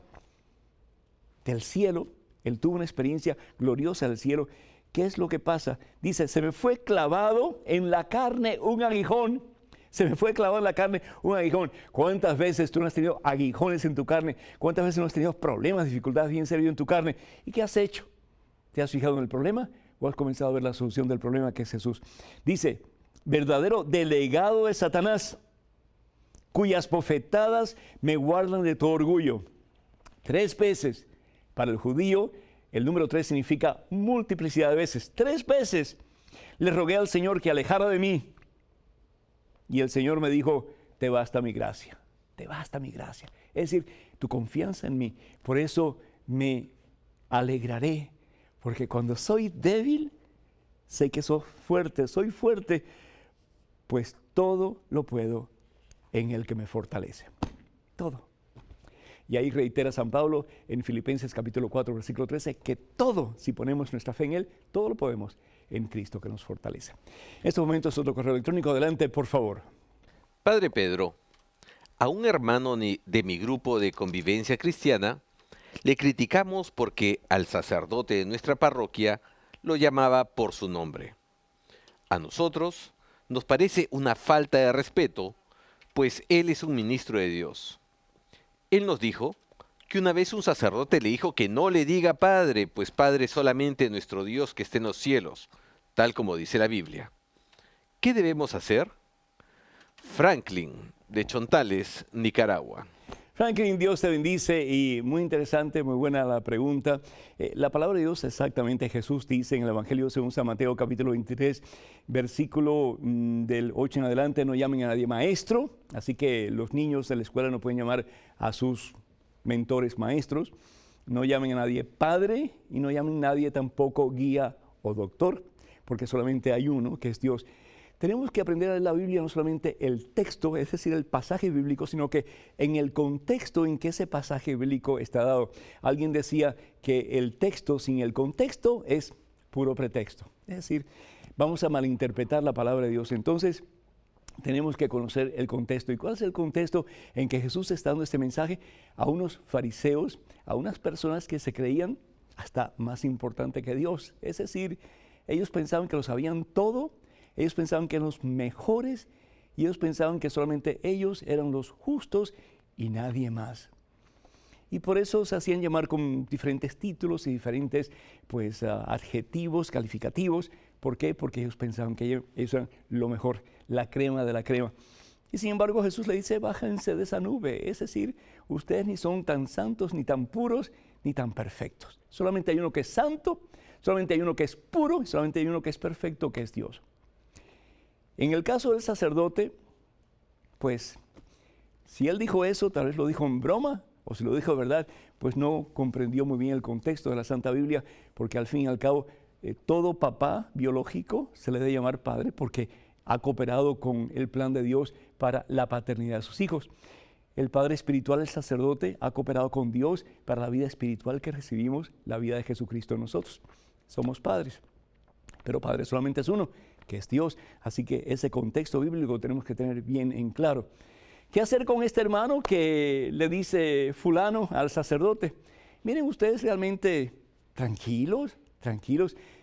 del cielo, él tuvo una experiencia gloriosa del cielo. ¿Qué es lo que pasa? Dice, se me fue clavado en la carne un aguijón. Se me fue clavado en la carne un aguijón. ¿Cuántas veces tú no has tenido aguijones en tu carne? ¿Cuántas veces no has tenido problemas, dificultades bien serias en tu carne? ¿Y qué has hecho? ¿Te has fijado en el problema o has comenzado a ver la solución del problema, que es Jesús? Dice, verdadero delegado de Satanás, cuyas bofetadas me guardan de todo orgullo. 3 veces. Para el judío, el número 3 significa multiplicidad de veces. 3 veces le rogué al Señor que alejara de mí. Y el Señor me dijo, te basta mi gracia. Te basta mi gracia. Es decir, tu confianza en mí. Por eso me alegraré. Porque cuando soy débil, sé que soy fuerte, pues todo lo puedo en el que me fortalece. Todo. Y ahí reitera San Pablo en Filipenses capítulo 4, versículo 13, que todo, si ponemos nuestra fe en Él, todo lo podemos en Cristo que nos fortalece. En estos momentos otro correo electrónico, adelante por favor. Padre Pedro, a un hermano de mi grupo de convivencia cristiana, le criticamos porque al sacerdote de nuestra parroquia lo llamaba por su nombre. A nosotros nos parece una falta de respeto, pues él es un ministro de Dios. Él nos dijo que una vez un sacerdote le dijo que no le diga Padre, pues Padre es solamente nuestro Dios que está en los cielos, tal como dice la Biblia. ¿Qué debemos hacer? Franklin, de Chontales, Nicaragua. Franklin, Dios te bendice y muy interesante, muy buena la pregunta. La palabra de Dios exactamente, Jesús dice en el Evangelio según San Mateo capítulo 23, versículo del 8 en adelante, no llamen a nadie maestro, así que los niños de la escuela no pueden llamar a sus mentores maestros, no llamen a nadie padre y no llamen a nadie tampoco guía o doctor, porque solamente hay uno que es Dios. Tenemos que aprender a leer la Biblia no solamente el texto, es decir, el pasaje bíblico, sino que en el contexto en que ese pasaje bíblico está dado. Alguien decía que el texto sin el contexto es puro pretexto. Es decir, vamos a malinterpretar la palabra de Dios. Entonces, tenemos que conocer el contexto. ¿Y cuál es el contexto en que Jesús está dando este mensaje a unos fariseos, a unas personas que se creían hasta más importante que Dios? Es decir, ellos pensaban que lo sabían todo. Ellos pensaban que eran los mejores y ellos pensaban que solamente ellos eran los justos y nadie más. Y por eso se hacían llamar con diferentes títulos y diferentes adjetivos, calificativos. ¿Por qué? Porque ellos pensaban que ellos eran lo mejor, la crema de la crema. Y sin embargo Jesús le dice, bájense de esa nube. Es decir, ustedes ni son tan santos, ni tan puros, ni tan perfectos. Solamente hay uno que es santo, solamente hay uno que es puro, y solamente hay uno que es perfecto, que es Dios. En el caso del sacerdote, pues, si él dijo eso, tal vez lo dijo en broma, o si lo dijo de verdad, pues no comprendió muy bien el contexto de la Santa Biblia, porque al fin y al cabo, todo papá biológico se le debe llamar padre, porque ha cooperado con el plan de Dios para la paternidad de sus hijos. El padre espiritual, el sacerdote, ha cooperado con Dios para la vida espiritual que recibimos, la vida de Jesucristo en nosotros. Somos padres, pero padre solamente es uno, que es Dios. Así que ese contexto bíblico tenemos que tener bien en claro. ¿Qué hacer con este hermano que le dice fulano al sacerdote? Miren, ustedes realmente tranquilos.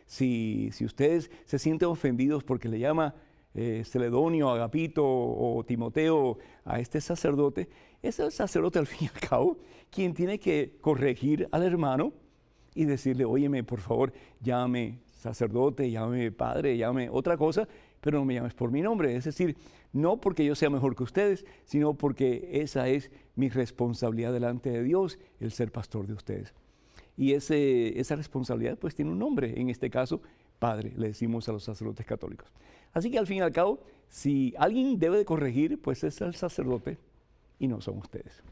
Si ustedes se sienten ofendidos porque le llama Celedonio, Agapito o Timoteo a este sacerdote, es el sacerdote al fin y al cabo quien tiene que corregir al hermano y decirle, óyeme, por favor, llámame sacerdote, llámame padre, llámame otra cosa, pero no me llames por mi nombre. Es decir, no porque yo sea mejor que ustedes, sino porque esa es mi responsabilidad delante de Dios, el ser pastor de ustedes. Y esa responsabilidad pues tiene un nombre, en este caso, padre, le decimos a los sacerdotes católicos. Así que al fin y al cabo, si alguien debe de corregir, pues es el sacerdote y no son ustedes.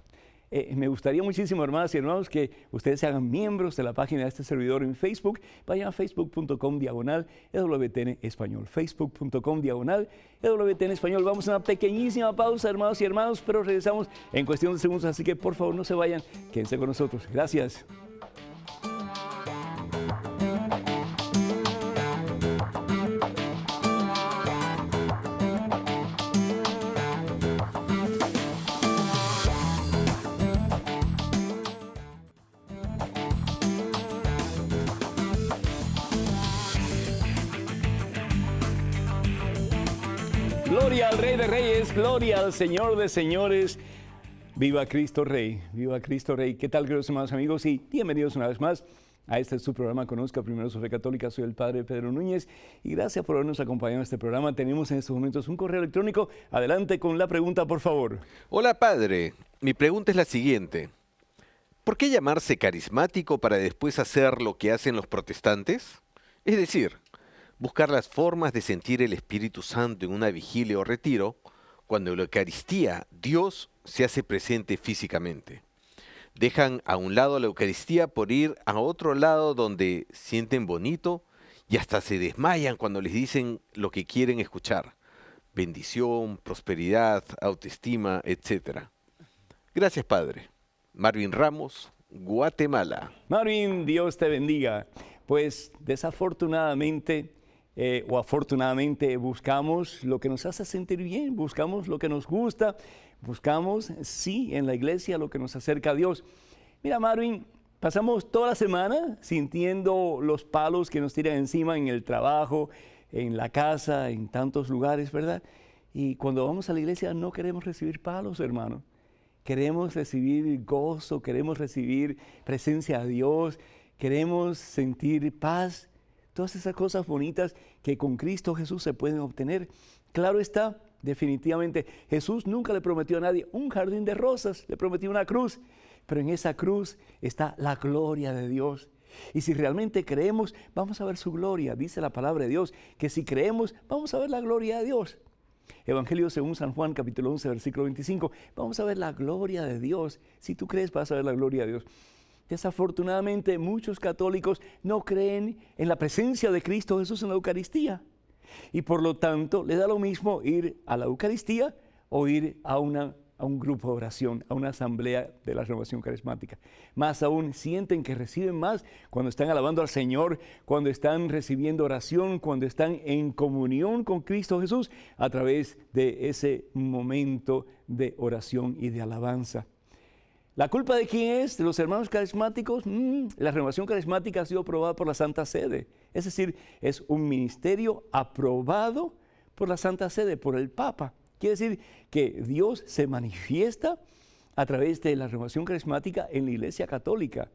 Me gustaría muchísimo, hermanas y hermanos, que ustedes se hagan miembros de la página de este servidor en Facebook. Vayan a facebook.com/EWTN Español. Facebook.com/EWTN Español. Vamos a una pequeñísima pausa, hermanos y hermanos, pero regresamos en cuestión de segundos, así que por favor no se vayan, quédense con nosotros. Gracias. Gloria al Rey de Reyes, gloria al Señor de Señores. Viva Cristo Rey, viva Cristo Rey. ¿Qué tal, queridos hermanos amigos? Y bienvenidos una vez más a este su programa Conozca Primero su Fe Católica. Soy el Padre Pedro Núñez y gracias por habernos acompañado en este programa. Tenemos en estos momentos un correo electrónico. Adelante con la pregunta, por favor. Hola, Padre. Mi pregunta es la siguiente. ¿Por qué llamarse carismático para después hacer lo que hacen los protestantes? Es decir, buscar las formas de sentir el Espíritu Santo en una vigilia o retiro, cuando en la Eucaristía Dios se hace presente físicamente. Dejan a un lado la Eucaristía por ir a otro lado donde sienten bonito y hasta se desmayan cuando les dicen lo que quieren escuchar. Bendición, prosperidad, autoestima, etc. Gracias, Padre. Marvin Ramos, Guatemala. Marvin, Dios te bendiga. Pues desafortunadamente o afortunadamente buscamos lo que nos hace sentir bien, buscamos lo que nos gusta, buscamos, sí, en la iglesia lo que nos acerca a Dios. Mira, Marvin, pasamos toda la semana sintiendo los palos que nos tiran encima en el trabajo, en la casa, en tantos lugares, ¿verdad? Y cuando vamos a la iglesia no queremos recibir palos, hermano. Queremos recibir gozo, queremos recibir presencia de Dios, queremos sentir paz. Todas esas cosas bonitas que con Cristo Jesús se pueden obtener. Claro está, definitivamente, Jesús nunca le prometió a nadie un jardín de rosas, le prometió una cruz, pero en esa cruz está la gloria de Dios. Y si realmente creemos, vamos a ver su gloria. Dice la palabra de Dios, que si creemos, vamos a ver la gloria de Dios. Evangelio según San Juan, capítulo 11, versículo 25. Vamos a ver la gloria de Dios. Si tú crees, vas a ver la gloria de Dios. Desafortunadamente, muchos católicos no creen en la presencia de Cristo Jesús en la Eucaristía. Y por lo tanto, le da lo mismo ir a la Eucaristía o ir a un grupo de oración, a una asamblea de la renovación carismática. Más aún, sienten que reciben más cuando están alabando al Señor, cuando están recibiendo oración, cuando están en comunión con Cristo Jesús a través de ese momento de oración y de alabanza. ¿La culpa de quién es? ¿De los hermanos carismáticos? La renovación carismática ha sido aprobada por la Santa Sede. Es decir, es un ministerio aprobado por la Santa Sede, por el Papa. Quiere decir que Dios se manifiesta a través de la renovación carismática en la Iglesia Católica.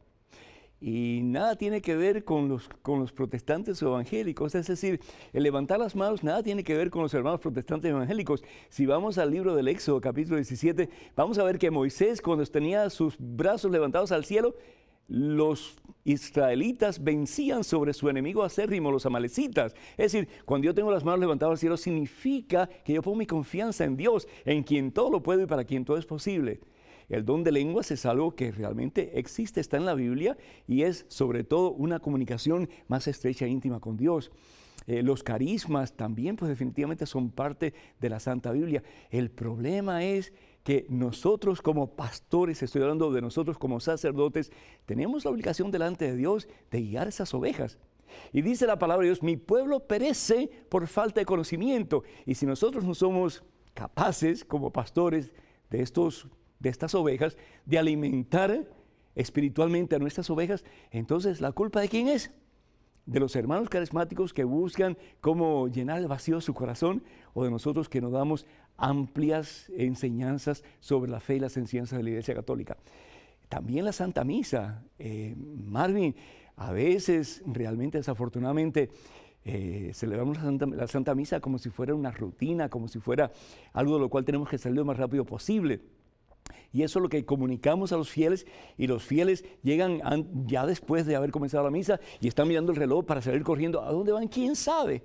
Y nada tiene que ver con los protestantes o evangélicos, es decir, el levantar las manos nada tiene que ver con los hermanos protestantes evangélicos. Si vamos al libro del Éxodo, capítulo 17, vamos a ver que Moisés, cuando tenía sus brazos levantados al cielo, los israelitas vencían sobre su enemigo acérrimo, los amalecitas. Es decir, cuando yo tengo las manos levantadas al cielo, significa que yo pongo mi confianza en Dios, en quien todo lo puedo y para quien todo es posible. El don de lenguas es algo que realmente existe, está en la Biblia y es sobre todo una comunicación más estrecha e íntima con Dios. Los carismas también pues definitivamente son parte de la Santa Biblia. El problema es que nosotros como pastores, estoy hablando de nosotros como sacerdotes, tenemos la obligación delante de Dios de guiar esas ovejas. Y dice la palabra de Dios, mi pueblo perece por falta de conocimiento. Y si nosotros no somos capaces como pastores de estas ovejas, de alimentar espiritualmente a nuestras ovejas, entonces ¿la culpa de quién es? ¿De los hermanos carismáticos que buscan cómo llenar el vacío de su corazón o de nosotros que nos damos amplias enseñanzas sobre la fe y las enseñanzas de la Iglesia Católica? También la Santa Misa. Marvin, A veces, realmente, desafortunadamente, celebramos la Santa Misa como si fuera una rutina, como si fuera algo de lo cual tenemos que salir lo más rápido posible. Y eso es lo que comunicamos a los fieles, y los fieles llegan ya después de haber comenzado la misa y están mirando el reloj para salir corriendo. ¿A dónde van? ¿Quién sabe?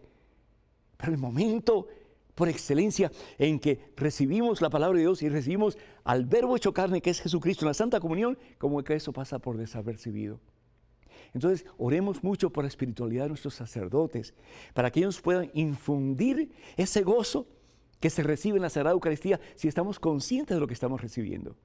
Pero el momento por excelencia en que recibimos la palabra de Dios y recibimos al Verbo hecho carne, que es Jesucristo, en la Santa Comunión, como que eso pasa por desapercibido. Entonces, oremos mucho por la espiritualidad de nuestros sacerdotes, para que ellos puedan infundir ese gozo que se recibe en la Sagrada Eucaristía si estamos conscientes de lo que estamos recibiendo.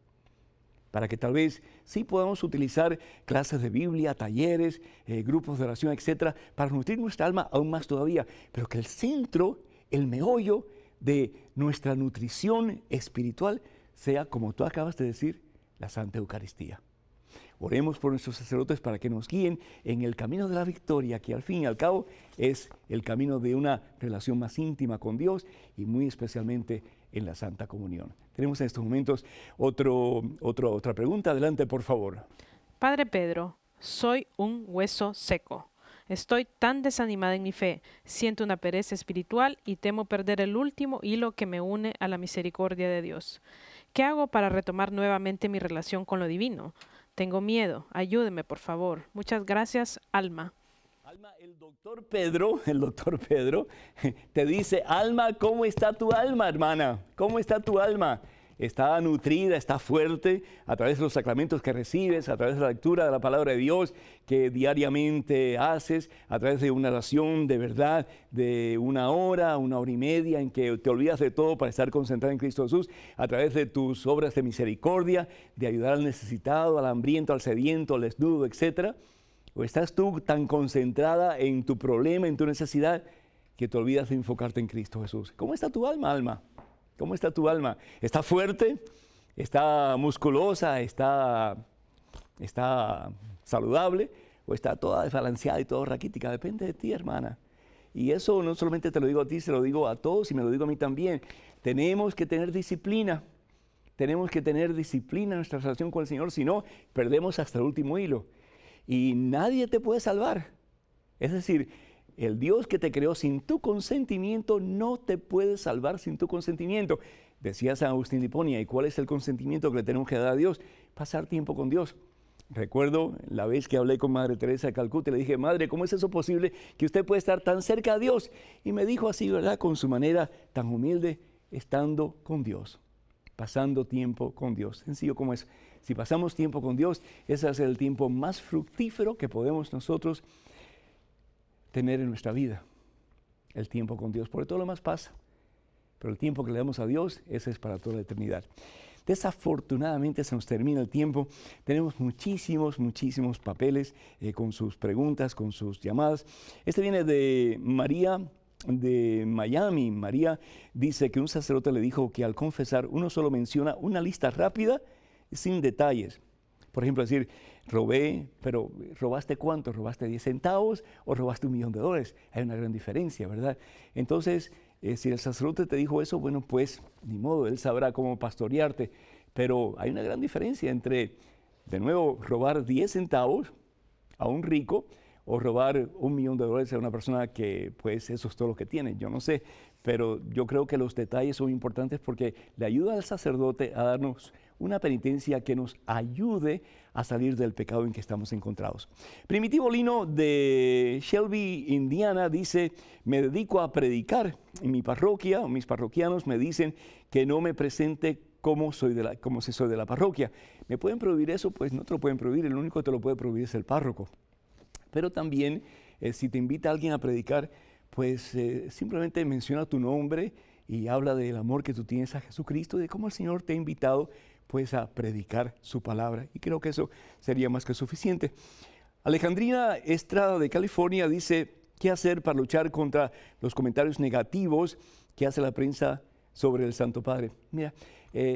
Para que tal vez sí podamos utilizar clases de Biblia, talleres, grupos de oración, etcétera, para nutrir nuestra alma aún más todavía, pero que el centro, el meollo de nuestra nutrición espiritual sea, como tú acabas de decir, la Santa Eucaristía. Oremos por nuestros sacerdotes para que nos guíen en el camino de la victoria, que al fin y al cabo es el camino de una relación más íntima con Dios y muy especialmente en la Santa Comunión. Tenemos en estos momentos otra pregunta. Adelante, por favor. Padre Pedro, soy un hueso seco. Estoy tan desanimada en mi fe, siento una pereza espiritual y temo perder el último hilo que me une a la misericordia de Dios. ¿Qué hago para retomar nuevamente mi relación con lo divino? Tengo miedo, ayúdeme por favor. Muchas gracias, Alma. Alma, el doctor Pedro te dice: Alma, ¿cómo está tu alma, hermana? ¿Cómo está tu alma? Está nutrida, está fuerte a través de los sacramentos que recibes, a través de la lectura de la palabra de Dios que diariamente haces, a través de una oración de verdad de una hora y media en que te olvidas de todo para estar concentrado en Cristo Jesús, a través de tus obras de misericordia, de ayudar al necesitado, al hambriento, al sediento, al desnudo, etc. ¿O estás tú tan concentrada en tu problema, en tu necesidad, que te olvidas de enfocarte en Cristo Jesús? ¿Cómo está tu alma, Alma? ¿Cómo está tu alma? ¿Está fuerte? ¿Está musculosa? ¿Está saludable? ¿O está toda desbalanceada y toda raquítica? Depende de ti, hermana. Y eso no solamente te lo digo a ti, se lo digo a todos y me lo digo a mí también. Tenemos que tener disciplina. Tenemos que tener disciplina en nuestra relación con el Señor, si no, perdemos hasta el último hilo. Y nadie te puede salvar. Es decir, el Dios que te creó sin tu consentimiento no te puede salvar sin tu consentimiento. Decía San Agustín de Hiponia, ¿y cuál es el consentimiento que le tenemos que dar a Dios? Pasar tiempo con Dios. Recuerdo la vez que hablé con Madre Teresa de Calcuta y le dije: Madre, ¿cómo es eso posible que usted puede estar tan cerca a Dios? Y me dijo así, ¿verdad? Con su manera tan humilde, estando con Dios, pasando tiempo con Dios. Sencillo como es. Si pasamos tiempo con Dios, ese es el tiempo más fructífero que podemos nosotros tener en nuestra vida, el tiempo con Dios, porque todo lo más pasa, pero el tiempo que le damos a Dios, ese es para toda la eternidad. Desafortunadamente se nos termina el tiempo, tenemos muchísimos papeles con sus preguntas, con sus llamadas. Este viene de María de Miami. María dice que un sacerdote le dijo que al confesar uno solo menciona una lista rápida sin detalles. Por ejemplo, decir: robé, pero ¿robaste cuánto? ¿Robaste 10 centavos o robaste $1.000.000? Hay una gran diferencia, ¿verdad? Entonces, si el sacerdote te dijo eso, bueno, pues ni modo, él sabrá cómo pastorearte. Pero hay una gran diferencia entre, de nuevo, robar 10 centavos a un rico o robar $1.000.000 a una persona que, pues, eso es todo lo que tiene. Yo no sé, pero yo creo que los detalles son importantes porque le ayuda al sacerdote a darnos una penitencia que nos ayude a salir del pecado en que estamos encontrados. Primitivo Lino de Shelby, Indiana, dice: me dedico a predicar en mi parroquia, mis parroquianos me dicen que no me presente como si soy de la parroquia. ¿Me pueden prohibir eso? Pues no te lo pueden prohibir, el único que te lo puede prohibir es el párroco. Pero también, si te invita alguien a predicar, pues simplemente menciona tu nombre y habla del amor que tú tienes a Jesucristo y de cómo el Señor te ha invitado pues a predicar su palabra. Y creo que eso sería más que suficiente. Alejandrina Estrada de California dice: ¿qué hacer para luchar contra los comentarios negativos que hace la prensa sobre el Santo Padre? Mira,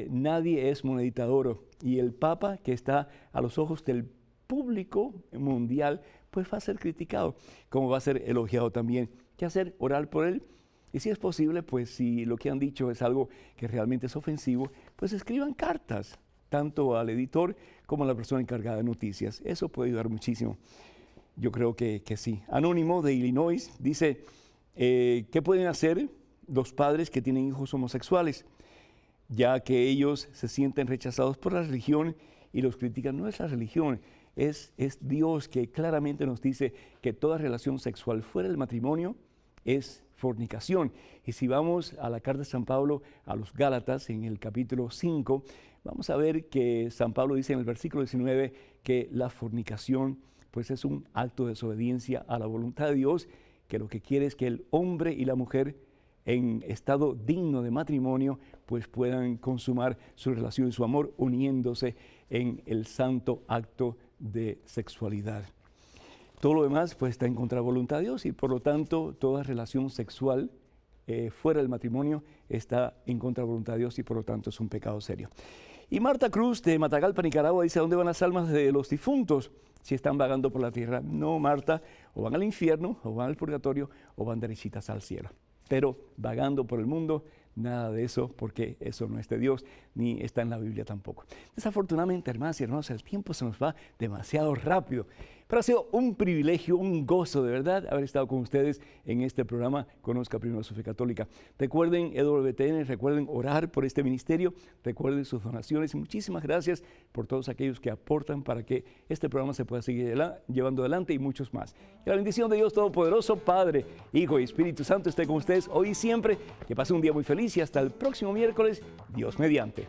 nadie es monedita de oro, y el Papa, que está a los ojos del público mundial, pues va a ser criticado, como va a ser elogiado también. ¿Qué hacer? Orar por él. Y si es posible, pues si lo que han dicho es algo que realmente es ofensivo, pues escriban cartas, tanto al editor como a la persona encargada de noticias. Eso puede ayudar muchísimo. Yo creo que sí. Anónimo de Illinois dice, ¿qué pueden hacer los padres que tienen hijos homosexuales? Ya que ellos se sienten rechazados por la religión y los critican. No es la religión, es Dios que claramente nos dice que toda relación sexual fuera del matrimonio es fornicación. Y si vamos a la carta de San Pablo a los Gálatas en el capítulo 5, vamos a ver que San Pablo dice en el versículo 19 que la fornicación pues es un acto de desobediencia a la voluntad de Dios, que lo que quiere es que el hombre y la mujer en estado digno de matrimonio pues puedan consumar su relación y su amor uniéndose en el santo acto de sexualidad. Todo lo demás pues está en contra de la voluntad de Dios y por lo tanto toda relación sexual fuera del matrimonio está en contra de la voluntad de Dios y por lo tanto es un pecado serio. Y Marta Cruz de Matagalpa, Nicaragua, dice, ¿a dónde van las almas de los difuntos si están vagando por la tierra? No, Marta, o van al infierno, o van al purgatorio, o van derechitas al cielo. Pero vagando por el mundo, nada de eso, porque eso no es de Dios, ni está en la Biblia tampoco. Desafortunadamente, hermanas y hermanos, el tiempo se nos va demasiado rápido. Pero ha sido un privilegio, un gozo de verdad haber estado con ustedes en este programa Conozca Primero su Fe Católica. Recuerden EWTN, recuerden orar por este ministerio, recuerden sus donaciones y muchísimas gracias por todos aquellos que aportan para que este programa se pueda seguir llevando adelante y muchos más. Que la bendición de Dios Todopoderoso, Padre, Hijo y Espíritu Santo esté con ustedes hoy y siempre. Que pasen un día muy feliz y hasta el próximo miércoles, Dios mediante.